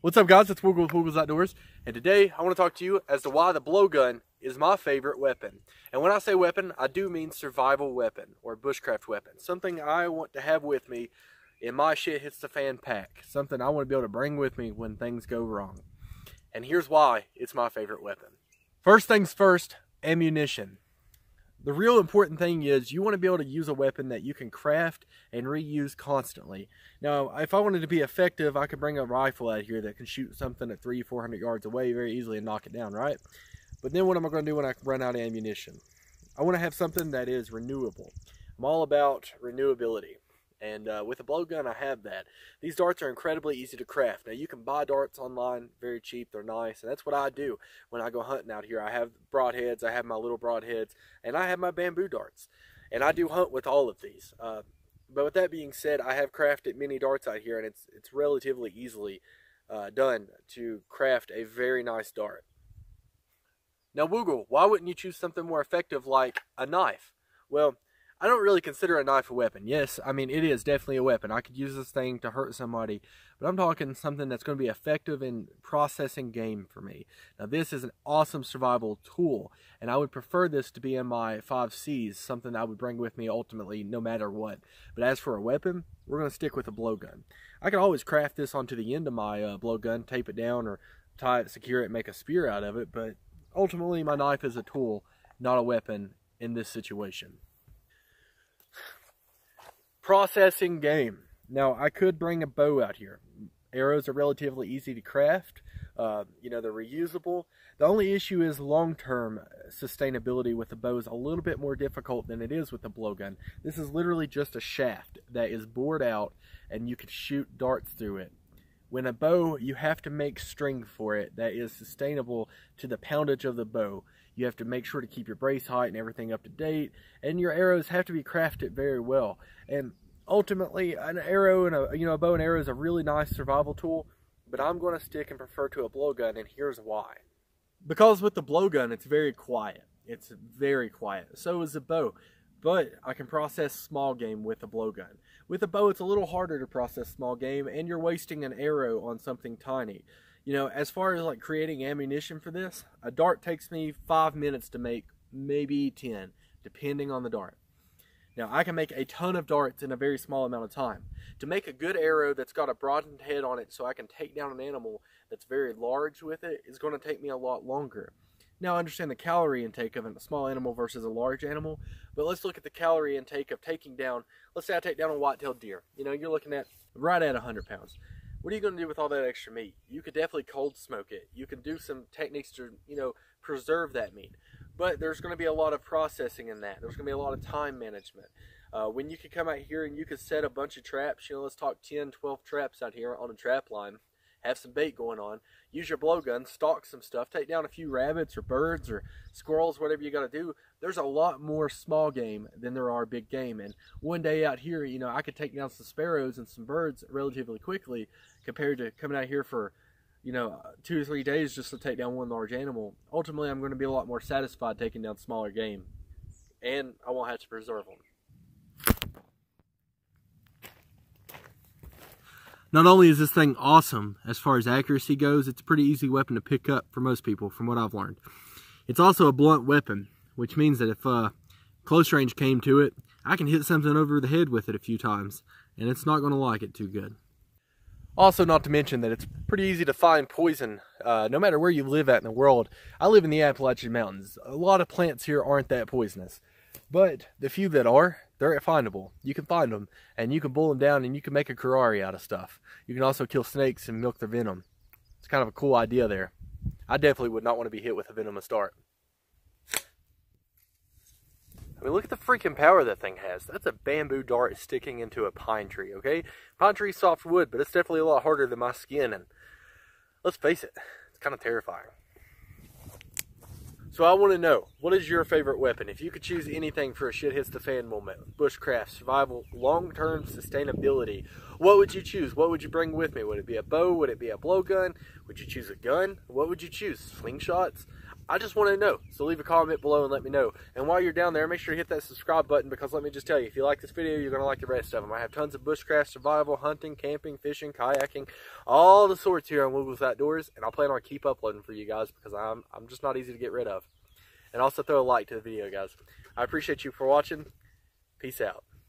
What's up, guys? It's Wiggle with Wiggles Outdoors, and today I want to talk to you as to why the blowgun is my favorite weapon. And when I say weapon, I do mean survival weapon or bushcraft weapon. Something I want to have with me in my shit hits the fan pack. Something I want to be able to bring with me when things go wrong. And here's why it's my favorite weapon. First things first, ammunition. The real important thing is you want to be able to use a weapon that you can craft and reuse constantly. Now, if I wanted to be effective, I could bring a rifle out here that can shoot something at 300-400 yards away very easily and knock it down, right? But then what am I going to do when I run out of ammunition? I want to have something that is renewable. I'm all about renewability. And with a blowgun, I have that. These darts are incredibly easy to craft. Now, you can buy darts online, very cheap, they're nice, and that's what I do when I go hunting out here. I have broadheads, I have my little broadheads, and I have my bamboo darts. And I do hunt with all of these. But with that being said, I have crafted many darts out here, and it's relatively easily done to craft a very nice dart. Now, Woogle, why wouldn't you choose something more effective like a knife? Well, I don't really consider a knife a weapon. Yes, I mean, it is definitely a weapon. I could use this thing to hurt somebody, but I'm talking something that's going to be effective in processing game for me. Now, this is an awesome survival tool, and I would prefer this to be in my 5 Cs, something I would bring with me ultimately no matter what. But as for a weapon, we're going to stick with a blowgun. I could always craft this onto the end of my blowgun, tape it down, or tie it, secure it, and make a spear out of it, but ultimately my knife is a tool, not a weapon in this situation. Processing game. Now, I could bring a bow out here. Arrows are relatively easy to craft. You know, they're reusable. The only issue is long-term sustainability with the bow is a little bit more difficult than it is with the blowgun. This is literally just a shaft that is bored out and you can shoot darts through it. When a bow, you have to make string for it that is sustainable to the poundage of the bow. You have to make sure to keep your brace height and everything up to date, and your arrows have to be crafted very well. And ultimately, an arrow and a bow and arrow is a really nice survival tool, but I'm going to stick and prefer to a blowgun, and here's why. Because with the blowgun, it's very quiet. It's very quiet. So is the bow. But I can process small game with a blowgun. With a bow, it's a little harder to process small game, and you're wasting an arrow on something tiny. You know, as far as like creating ammunition for this, a dart takes me 5 minutes to make, maybe 10, depending on the dart. Now, I can make a ton of darts in a very small amount of time. To make a good arrow that's got a broadened head on it so I can take down an animal that's very large with it is going to take me a lot longer. Now, I understand the calorie intake of a small animal versus a large animal, but let's look at the calorie intake of taking down, let's say I take down a white-tailed deer. You know, you're looking at right at 100 pounds. What are you going to do with all that extra meat? You could definitely cold smoke it. You can do some techniques to, you know, preserve that meat. But there's going to be a lot of processing in that. There's going to be a lot of time management. When you could come out here and you could set a bunch of traps, you know, let's talk 10, 12 traps out here on a trap line. Have some bait going on, use your blowgun, stalk some stuff, take down a few rabbits or birds or squirrels, whatever you got to do. There's a lot more small game than there are big game. And one day out here, you know, I could take down some sparrows and some birds relatively quickly compared to coming out here for, you know, 2 or 3 days just to take down one large animal. Ultimately, I'm going to be a lot more satisfied taking down smaller game, and I won't have to preserve them. Not only is this thing awesome as far as accuracy goes, it's a pretty easy weapon to pick up for most people from what I've learned. It's also a blunt weapon, which means that if close range came to it, I can hit something over the head with it a few times, and it's not going to like it too good. Also, not to mention that it's pretty easy to find poison no matter where you live at in the world. I live in the Appalachian Mountains. A lot of plants here aren't that poisonous, but the few that are, they're findable. You can find them, and you can boil them down, and you can make a curare out of stuff. You can also kill snakes and milk their venom. It's kind of a cool idea there. I definitely would not want to be hit with a venomous dart. I mean, look at the freaking power that thing has. That's a bamboo dart sticking into a pine tree, okay? Pine tree's soft wood, but it's definitely a lot harder than my skin, and let's face it, it's kind of terrifying. So I want to know, what is your favorite weapon? If you could choose anything for a shit hits the fan moment, bushcraft, survival, long-term sustainability, what would you choose? What would you bring with me? Would it be a bow? Would it be a blowgun? Would you choose a gun? What would you choose? Slingshots? I just want to know. So leave a comment below and let me know. And while you're down there, make sure to hit that subscribe button, because let me just tell you, if you like this video, you're going to like the rest of them. I have tons of bushcraft, survival, hunting, camping, fishing, kayaking, all the sorts here on Wiggles Outdoors, and I'll plan on keep uploading for you guys, because I'm just not easy to get rid of. And also throw a like to the video, guys. I appreciate you for watching. Peace out.